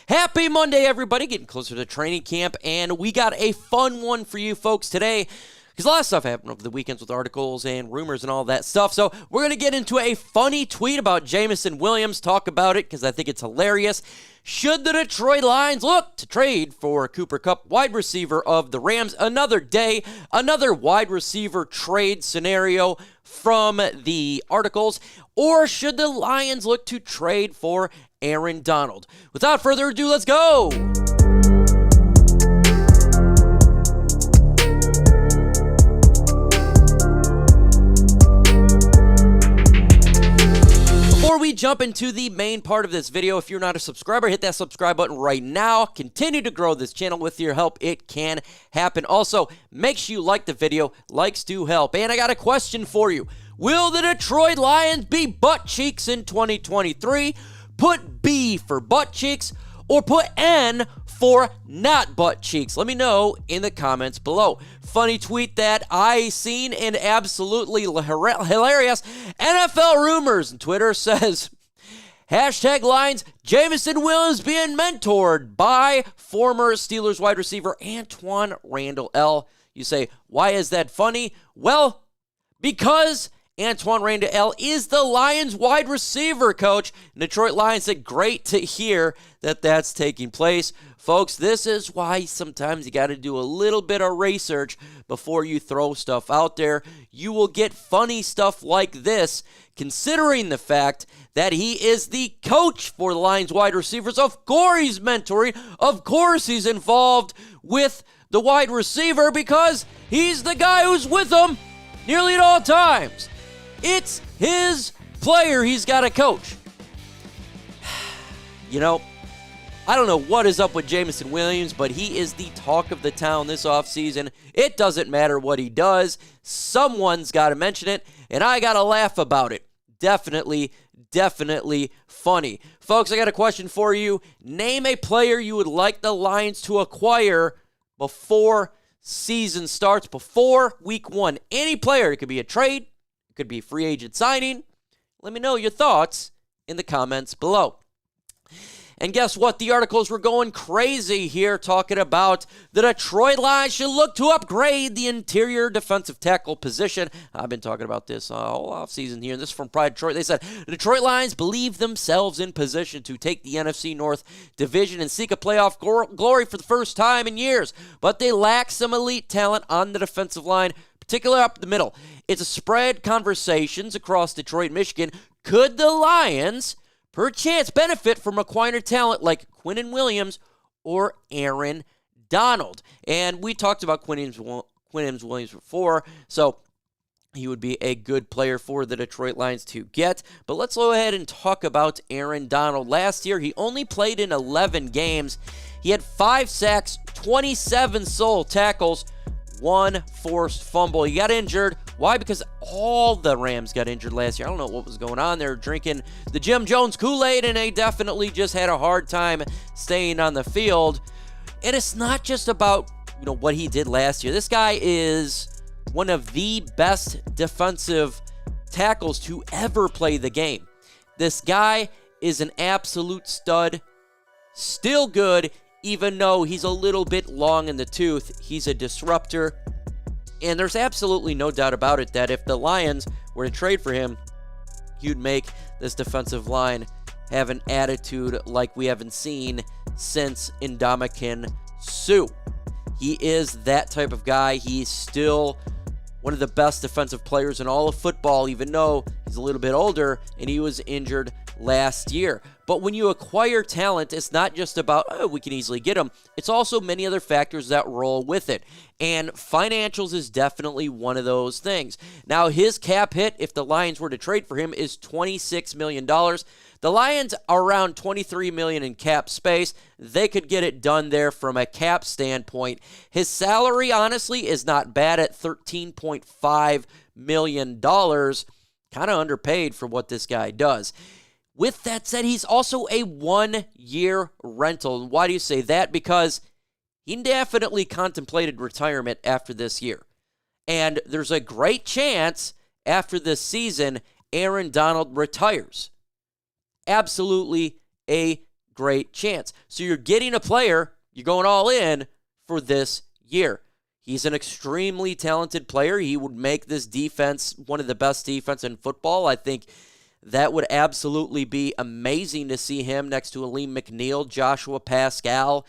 Happy Monday, everybody. Getting closer to training camp, and we got a fun one for you folks today because a lot of stuff happened over the weekends with articles and rumors and all that stuff. So we're going to get into a funny tweet about Jameson WIlliams, talk about it because I think it's hilarious. Should the Detroit Lions look to trade for Cooper Kupp, wide receiver of the Rams? Another day, another wide receiver trade scenario from the articles. Or should the Lions look to trade for Aaron Donald? Without further ado, let's go! Before we jump into the main part of this video, if you're not a subscriber, hit that subscribe button right now. Continue to grow this channel. With your help, it can happen. Also, make sure you like the video. Likes do help. And I got a question for you. Will the Detroit Lions be butt cheeks in 2023? Put B for butt cheeks or put N for not butt cheeks. Let me know in the comments below. Funny tweet that I seen and absolutely hilarious. NFL rumors and Twitter says, hashtag Lions, Jameson WIlliams being mentored by former Steelers wide receiver Antwaan Randle El. You say, why is that funny? Well, because Antwaan Randle El is the Lions wide receiver coach. Detroit Lions said, great to hear that that's taking place. Folks, this is why sometimes you got to do a little bit of research before you throw stuff out there. You will get funny stuff like this, considering the fact that he is the coach for the Lions wide receivers. Of course he's mentoring. Of course he's involved with the wide receiver because he's the guy who's with them nearly at all times. It's his player he's got to coach. You know, I don't know what is up with Jameson WIlliams, but he is the talk of the town this offseason. It doesn't matter what he does. Someone's got to mention it, and I got to laugh about it. Definitely funny. Folks, I got a question for you. Name a player you would like the Lions to acquire before season starts, before week 1. Any player. It could be a trade. It could be free agent signing. Let me know your thoughts in the comments below. And guess what? The articles were going crazy here talking about the Detroit Lions should look to upgrade the interior defensive tackle position. I've been talking about this all offseason here, and this is from Pride Detroit. They said, the Detroit Lions believe themselves in position to take the NFC North division and seek a playoff glory for the first time in years, but they lack some elite talent on the defensive line, particularly up the middle. It's a spread conversations across Detroit, Michigan. Could the Lions perchance benefit from acquiring talent like Quinnen WIlliams or Aaron Donald? And we talked about Quinnen WIlliams before, so he would be a good player for the Detroit Lions to get. But let's go ahead and talk about Aaron Donald. Last year, he only played in 11 games. He had 5 sacks, 27 solo tackles, 1 forced fumble. He got injured. Why? Because all the Rams got injured last year. I don't know what was going on. They were drinking the Jim Jones Kool-Aid, and they definitely just had a hard time staying on the field. And it's not just about, what he did last year. This guy is one of the best defensive tackles to ever play the game. This guy is an absolute stud. Still good, even though he's a little bit long in the tooth. He's a disruptor. And there's absolutely no doubt about it that if the Lions were to trade for him, you'd make this defensive line have an attitude like we haven't seen since Ndamukong Suh. He is that type of guy. He's still one of the best defensive players in all of football, even though he's a little bit older and he was injured last year. But when you acquire talent, it's not just about, we can easily get him. It's also many other factors that roll with it. And financials is definitely one of those things. Now, his cap hit, if the Lions were to trade for him, is $26 million. The Lions are around $23 million in cap space. They could get it done there from a cap standpoint. His salary, honestly, is not bad at $13.5 million. Kind of underpaid for what this guy does. With that said, he's also a 1-year rental. Why do you say that? Because he definitely contemplated retirement after this year. And there's a great chance after this season, Aaron Donald retires. Absolutely a great chance. So you're getting a player, you're going all in for this year. He's an extremely talented player. He would make this defense one of the best defense in football. I think that would absolutely be amazing to see him next to Aleem McNeil, Joshua Pascal,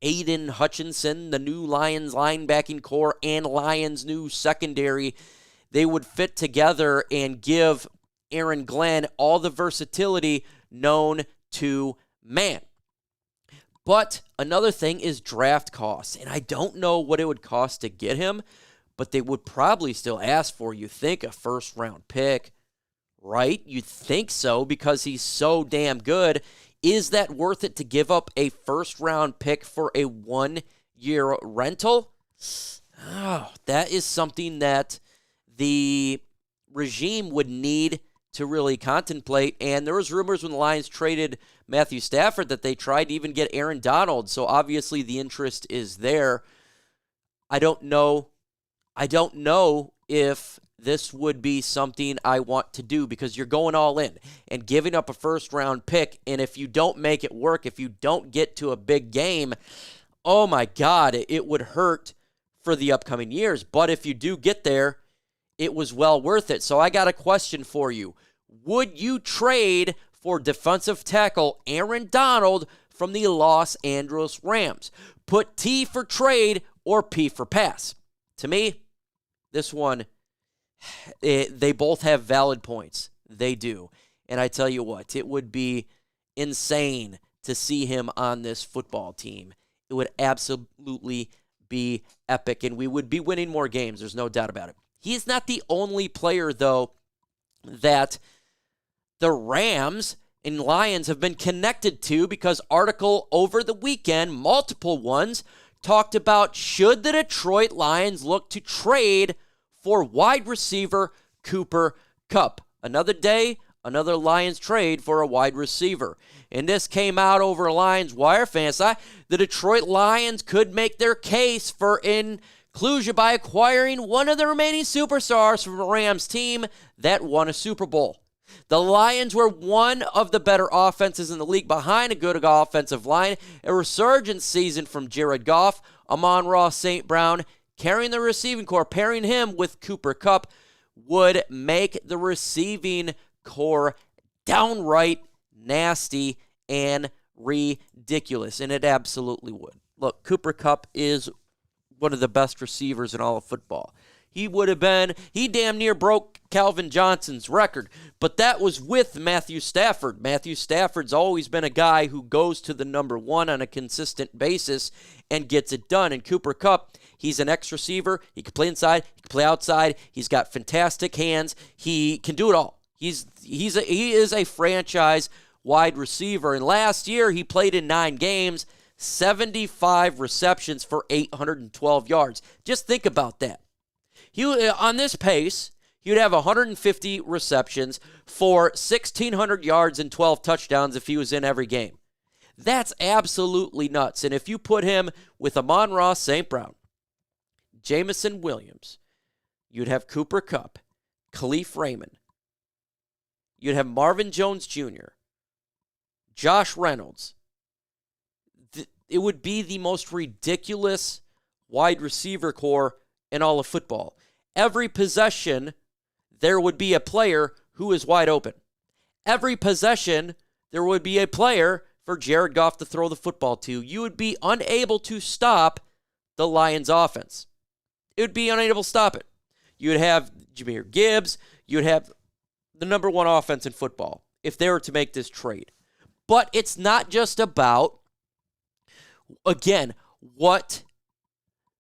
Aiden Hutchinson, the new Lions linebacking core, and Lions' new secondary. They would fit together and give Aaron Glenn all the versatility known to man. But another thing is draft costs, and I don't know what it would cost to get him, but they would probably still ask for, you think, a first-round pick, right? You'd think so because he's so damn good. Is that worth it to give up a first-round pick for a one-year rental? Oh, that is something that the regime would need to really contemplate. And there was rumors when the Lions traded Matthew Stafford that they tried to even get Aaron Donald. So obviously the interest is there. I don't know if this would be something I want to do because you're going all in and giving up a first-round pick. And if you don't make it work, if you don't get to a big game, oh my God, it would hurt for the upcoming years. But if you do get there, it was well worth it. So I got a question for you. Would you trade for defensive tackle Aaron Donald from the Los Angeles Rams? Put T for trade or P for pass. To me, this one, they both have valid points. They do. And I tell you what, it would be insane to see him on this football team. It would absolutely be epic, and we would be winning more games. There's no doubt about it. He is not the only player, though, that the Rams and Lions have been connected to because article over the weekend, multiple ones, talked about should the Detroit Lions look to trade for wide receiver Cooper Kupp. Another day, another Lions trade for a wide receiver. And this came out over Lions Wire fans. The Detroit Lions could make their case for inclusion by acquiring one of the remaining superstars from a Rams team that won a Super Bowl. The Lions were one of the better offenses in the league behind a good offensive line. A resurgence season from Jared Goff, Amon-Ra St. Brown, carrying the receiving core, pairing him with Cooper Kupp would make the receiving core downright nasty and ridiculous, and it absolutely would. Look, Cooper Kupp is one of the best receivers in all of football. He damn near broke Calvin Johnson's record, but that was with Matthew Stafford. Matthew Stafford's always been a guy who goes to the number one on a consistent basis and gets it done. And Cooper Kupp, he's an X receiver. He can play inside. He can play outside. He's got fantastic hands. He can do it all. He is a franchise wide receiver. And last year, he played in 9 games, 75 receptions for 812 yards. Just think about that. On this pace, he would have 150 receptions for 1,600 yards and 12 touchdowns if he was in every game. That's absolutely nuts. And if you put him with Amon-Ra St. Brown, Jameson Williams, you'd have Cooper Kupp, Khalif Raymond, you'd have Marvin Jones Jr., Josh Reynolds. It would be the most ridiculous wide receiver core in all of football. Every possession, there would be a player who is wide open. Every possession, there would be a player for Jared Goff to throw the football to. You would be unable to stop the Lions' offense. It would be unable to stop it. You would have Jahmyr Gibbs. You would have the number one offense in football if they were to make this trade. But it's not just about, again, what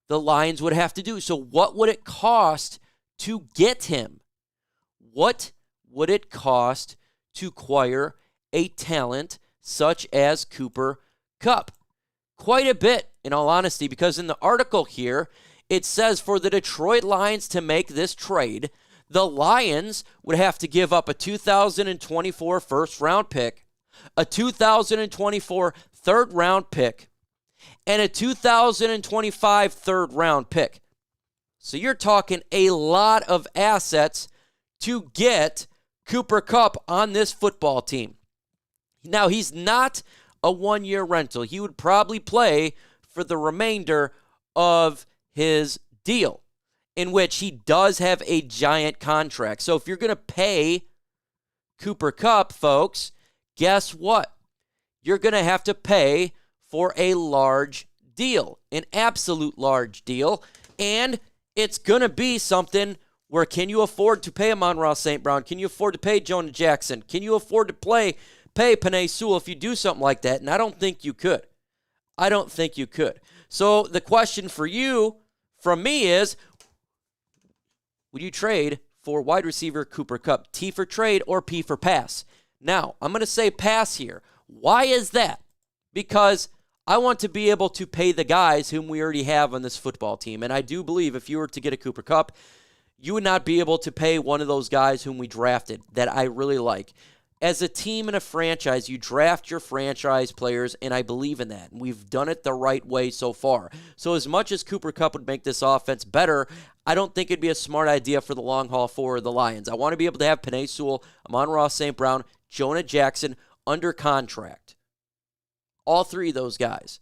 the Lions would have to do. So what would it cost to get him? What would it cost to acquire a talent such as Cooper Kupp? Quite a bit, in all honesty, because in the article here, it says for the Detroit Lions to make this trade, the Lions would have to give up a 2024 first-round pick, a 2024 third-round pick, and a 2025 third-round pick. So you're talking a lot of assets to get Cooper Kupp on this football team. Now, he's not a 1-year rental. He would probably play for the remainder of his deal, in which he does have a giant contract. So if you're going to pay Cooper Kupp, folks, guess what? You're going to have to pay for a large deal, an absolute large deal, and it's going to be something where can you afford to pay Amon-Ra St. Brown? Can you afford to pay Jonah Jackson? Can you afford to pay Penei Sewell if you do something like that? And I don't think you could. I don't think you could. So the question for you from me is, would you trade for wide receiver Cooper Kupp? T for trade or P for pass? Now, I'm going to say pass here. Why is that? Because I want to be able to pay the guys whom we already have on this football team. And I do believe if you were to get a Cooper Kupp, you would not be able to pay one of those guys whom we drafted that I really like. As a team and a franchise, you draft your franchise players, and I believe in that. We've done it the right way so far. So as much as Cooper Kupp would make this offense better, I don't think it'd be a smart idea for the long haul for the Lions. I want to be able to have Penei Sewell, Amon-Ra St. Brown, Jonah Jackson under contract. All three of those guys.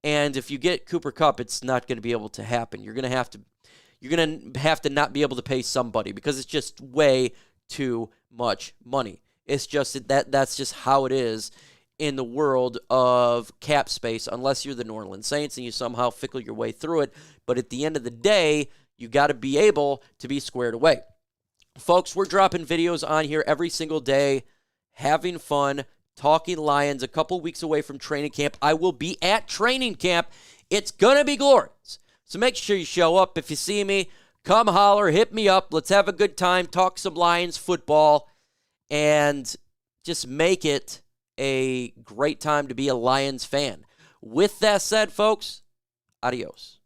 And if you get Cooper Kupp, it's not going to be able to happen. You're going to have to not be able to pay somebody because it's just way too much money. It's just that's just how it is in the world of cap space, unless you're the New Orleans Saints and you somehow fickle your way through it. But at the end of the day, you got to be able to be squared away. Folks, we're dropping videos on here every single day, having fun, talking Lions. A couple weeks away from training camp. I will be at training camp. It's going to be glorious. So make sure you show up. If you see me, come holler, hit me up. Let's have a good time, talk some Lions football, and just make it a great time to be a Lions fan. With that said, folks, adios.